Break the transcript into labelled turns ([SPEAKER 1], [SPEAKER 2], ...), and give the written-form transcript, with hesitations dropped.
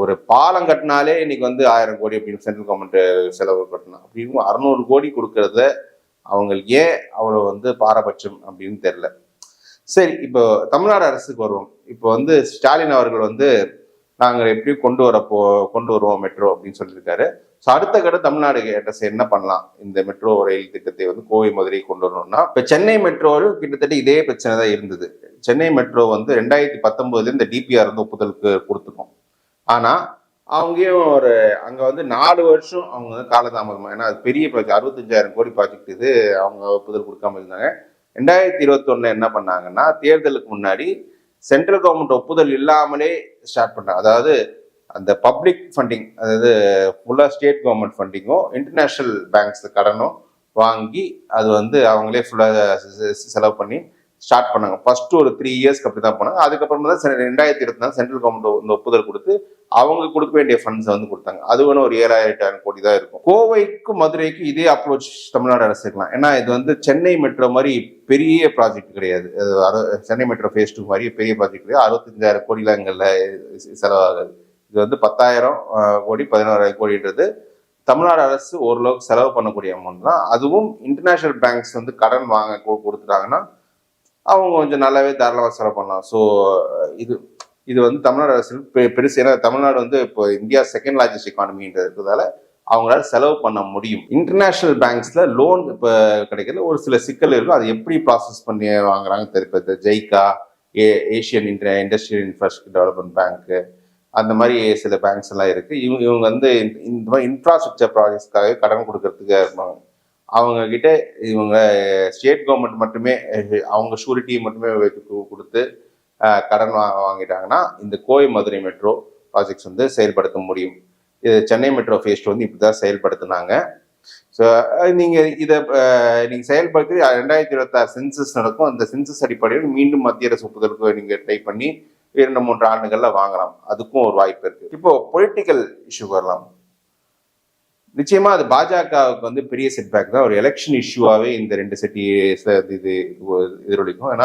[SPEAKER 1] ஒரு பாலம் கட்டினாலே இன்னைக்கு வந்து 1000 கோடி அப்படின்னு சென்ட்ரல் கவர்மெண்ட் செலவு கட்டணும் அப்படின்னு 600 கோடி கொடுக்கறத அவங்களுக்கு ஏன் அவ்வளவு வந்து பாரபட்சம் அப்படின்னு தெரியல. சரி, இப்போ தமிழ்நாடு அரசுக்கு வருவோம். இப்போ வந்து ஸ்டாலின் அவர்கள் வந்து நாங்கள் எப்படியும் கொண்டு வருவோம் மெட்ரோ அப்படின்னு சொல்லியிருக்காரு. ஸோ அடுத்த கட்ட தமிழ்நாடு அரசு என்ன பண்ணலாம் இந்த மெட்ரோ ரயில் திட்டத்தை வந்து கோவை மதுரை கொண்டு வரணும்னா, இப்போ சென்னை மெட்ரோவில் கிட்டத்தட்ட இதே பிரச்சனை தான் இருந்தது. சென்னை மெட்ரோ வந்து 2019 இந்த டிபிஆர் வந்து ஒப்புதலுக்கு கொடுத்துருக்கோம். ஆனா அவங்கயும் அங்க வந்து 4 வருஷம் அவங்க வந்து காலதாமதம். ஏன்னா அது பெரிய ப்ராஜெக்ட், 65,000 கோடி ப்ராஜெக்ட். இது அவங்க ஒப்புதல் கொடுக்காம இருந்தாங்க. 2021 என்ன பண்ணாங்கன்னா, தேர்தலுக்கு முன்னாடி சென்ட்ரல் கவர்மெண்ட் ஒப்புதல் இல்லாமலே ஸ்டார்ட் பண்ணாங்க. அதாவது அந்த பப்ளிக் ஃபண்டிங், அதாவது ஃபுல்லா ஸ்டேட் கவர்மெண்ட் ஃபண்டிங்கும் இன்டர்நேஷனல் பேங்க்ஸ் கடனும் வாங்கி அது வந்து அவங்களே ஃபுல்லா செலவு பண்ணி ஸ்டார்ட் பண்ணாங்க. ஃபர்ஸ்ட் ஒரு 3 இயர்ஸ்க்கு அப்படிதான் போனாங்க. அதுக்கப்புறமா தான் 2024 சென்ட்ரல் கவர்மெண்ட் வந்து ஒப்புதல் கொடுத்து அவங்க கொடுக்க வேண்டிய ஃபண்ட்ஸ் வந்து கொடுத்தாங்க. அது வேணும் ஒரு 7,000 கோடி தான் இருக்கும். கோவைக்கும் மதுரைக்கும் இதே அப்ரோச் தமிழ்நாடு அரசு இருக்கலாம். ஏன்னா இது வந்து சென்னை மெட்ரோ மாதிரி பெரிய ப்ராஜெக்ட் கிடையாது. சென்னை மெட்ரோ ஃபேஸ் 2 மாதிரி பெரிய ப்ராஜெக்ட் கிடையாது. 65,000 கோடிலாம் எங்கள்ல செலவாகாது. இது வந்து 10,000 கோடி 11,000 கோடின்றது தமிழ்நாடு அரசு ஓரளவுக்கு செலவு பண்ணக்கூடிய அமௌண்ட் தான். அதுவும் இன்டர்நேஷனல் பேங்க்ஸ் வந்து கடன் வாங்க கொடுத்துட்டாங்கன்னா அவங்க கொஞ்சம் நல்லாவே தாராளமாக செலவு பண்ணலாம். ஸோ இது வந்து தமிழ்நாடு அரசு பெருசு. ஏன்னா தமிழ்நாடு வந்து இப்போ இந்தியா செகண்ட் லார்ஜஸ்ட் எக்கானமின்றதுனால அவங்களால செலவு பண்ண முடியும். இன்டர்நேஷனல் பேங்க்ஸ்ல லோன் இப்போ கிடைக்கிறது ஒரு சில சிக்கல் இருக்கும். அது எப்படி ப்ராசஸ் பண்ணி வாங்குறாங்க தெரியும். JICA, Asian industrial infrastructure development bank, அந்த மாதிரி சில பேங்க்ஸ் எல்லாம் இருக்கு. இவங்க வந்து இந்த மாதிரி இன்ஃப்ராஸ்ட்ரக்சர் ப்ராஜெக்ட்ஸ்க்காக கடன் கொடுக்கறதுக்கு இருப்பாங்க. அவங்க கிட்ட இவங்க ஸ்டேட் கவர்மெண்ட் மட்டுமே அவங்க ஷூரிட்டி மட்டுமே கொடுத்து கடன் வாங்கிட்டாங்கன்னா இந்த கோவை மதுரை மெட்ரோ ப்ராஜெக்ட்ஸ் வந்து செயல்படுத்த முடியும். இது சென்னை மெட்ரோ ஃபேஸ் 2 வந்து இப்படிதான் செயல்படுத்தினாங்க. ஸோ இதை நீங்க செயல்படுத்தி 2026 சென்சஸ் நடக்கும். அந்த சென்சஸ் அடிப்படையில் மீண்டும் மத்திய அரசு ஒப்புதலுக்கு நீங்க ட்ரை பண்ணி 2-3 ஆண்டுகள்ல வாங்கலாம். அதுக்கும் ஒரு வாய்ப்பு இருக்கு. இப்போ பொலிட்டிக்கல் இஷ்யூ வரலாம். நிச்சயமா அது பாஜகவுக்கு வந்து பெரிய செட்பேக் தான். ஒரு எலெக்ஷன் இஷ்யூவாவே இந்த 2 சிட்டி இது எதிரொலிக்கும். ஏன்னா